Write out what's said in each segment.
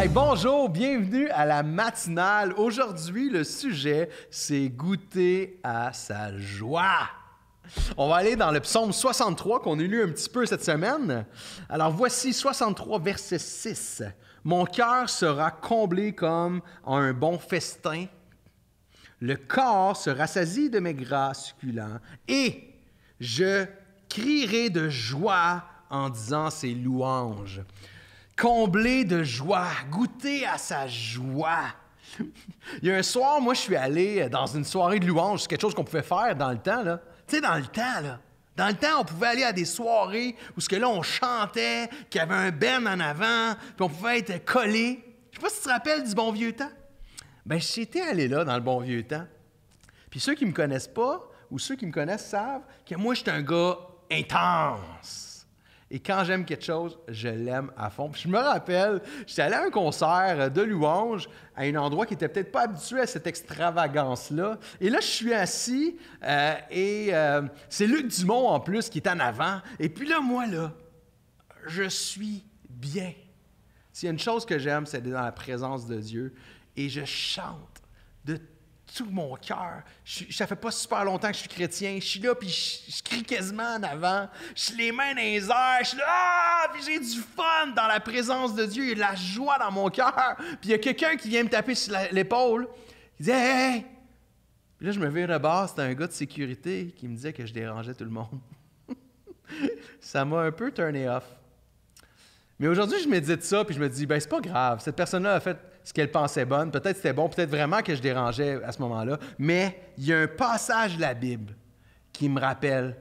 Hey, bonjour, bienvenue à la matinale. Aujourd'hui, le sujet, c'est goûter à sa joie. On va aller dans le psaume 63 qu'on a lu un petit peu cette semaine. Alors voici 63, verset 6. « Mon cœur sera comblé comme un bon festin. Le corps se rassasie de mes gras succulents. Et je crierai de joie en disant ses louanges. » Comblé de joie, goûter à sa joie. Il y a un soir, moi, je suis allé dans une soirée de louanges. C'est quelque chose qu'on pouvait faire dans le temps, là. Tu sais, dans le temps, là. Dans le temps, on pouvait aller à des soirées où ce que là, on chantait, qu'il y avait un band en avant, puis on pouvait être collé. Je sais pas si tu te rappelles du bon vieux temps. Bien, j'étais allé là dans le bon vieux temps. Puis ceux qui me connaissent pas, ou ceux qui me connaissent savent que moi, je suis un gars intense. Et quand j'aime quelque chose, je l'aime à fond. Puis je me rappelle, j'étais allé à un concert de louanges à un endroit qui n'était peut-être pas habitué à cette extravagance-là. Et là, je suis assis et c'est Luc Dumont en plus qui est en avant. Et puis là, moi, là, je suis bien. S'il y a une chose que j'aime, c'est d'être dans la présence de Dieu. Et je chante de tout mon cœur. Ça fait pas super longtemps que je suis chrétien. Je suis là, puis je crie quasiment en avant. Je suis les mains dans les airs. Je suis là, puis j'ai du fun dans la présence de Dieu. Il y a de la joie dans mon cœur. Puis il y a quelqu'un qui vient me taper sur l'épaule. Il dit « Hey, hey! » Puis là, je me vire de bord. C'était un gars de sécurité qui me disait que je dérangeais tout le monde. Ça m'a un peu turné off. Mais aujourd'hui, je médite ça, puis je me dis, ben c'est pas grave. Cette personne-là a fait ce qu'elle pensait bonne. Peut-être c'était bon, peut-être vraiment que je dérangeais à ce moment-là. Mais il y a un passage de la Bible qui me rappelle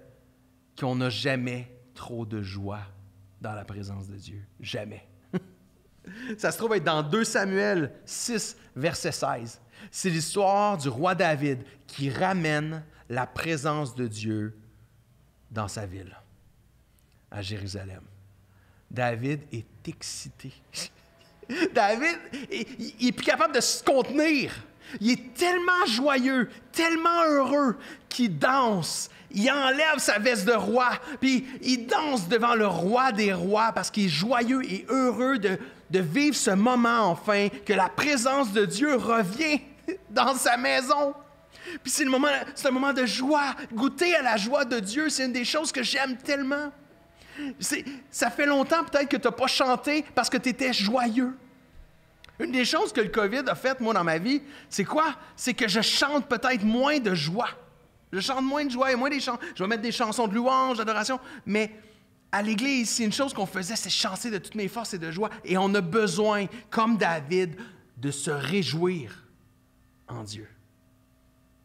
qu'on n'a jamais trop de joie dans la présence de Dieu. Jamais. Ça se trouve être dans 2 Samuel 6, verset 16. C'est l'histoire du roi David qui ramène la présence de Dieu dans sa ville, à Jérusalem. David est excité. David, il n'est plus capable de se contenir. Il est tellement joyeux, tellement heureux qu'il danse. Il enlève sa veste de roi, puis il danse devant le roi des rois parce qu'il est joyeux et heureux de vivre ce moment enfin, que la présence de Dieu revient dans sa maison. Puis c'est un moment de joie. Goûter à la joie de Dieu, c'est une des choses que j'aime tellement. Ça fait longtemps peut-être que tu n'as pas chanté parce que tu étais joyeux. Une des choses que le COVID a faites, moi, dans ma vie, c'est quoi? C'est que je chante peut-être moins de joie. Je chante moins de joie et moins des chansons. Je vais mettre des chansons de louange, d'adoration, mais à l'Église, c'est une chose qu'on faisait, c'est chanter de toutes mes forces et de joie. Et on a besoin, comme David, de se réjouir en Dieu.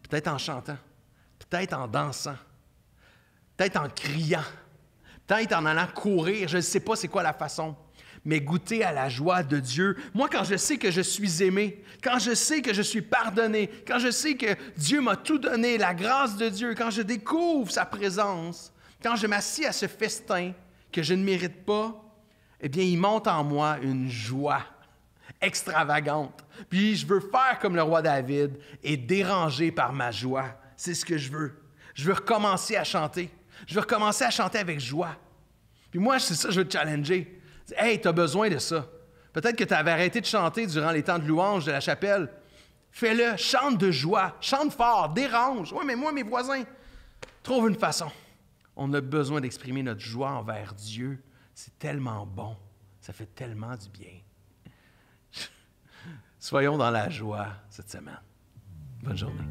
Peut-être en chantant, peut-être en dansant, peut-être en criant, peut-être en allant courir, je ne sais pas c'est quoi la façon, mais goûter à la joie de Dieu. Moi, quand je sais que je suis aimé, quand je sais que je suis pardonné, quand je sais que Dieu m'a tout donné, la grâce de Dieu, quand je découvre sa présence, quand je m'assis à ce festin que je ne mérite pas, eh bien, il monte en moi une joie extravagante. Puis je veux faire comme le roi David et déranger par ma joie. C'est ce que je veux. Je veux recommencer à chanter. Je veux recommencer à chanter avec joie. Puis moi, c'est ça que je veux te challenger. Hey, tu as besoin de ça. Peut-être que tu avais arrêté de chanter durant les temps de louange de la chapelle. Fais-le, chante de joie, chante fort, dérange. Oui, mais moi, mes voisins, trouve une façon. On a besoin d'exprimer notre joie envers Dieu. C'est tellement bon. Ça fait tellement du bien. Soyons dans la joie cette semaine. Bonne journée.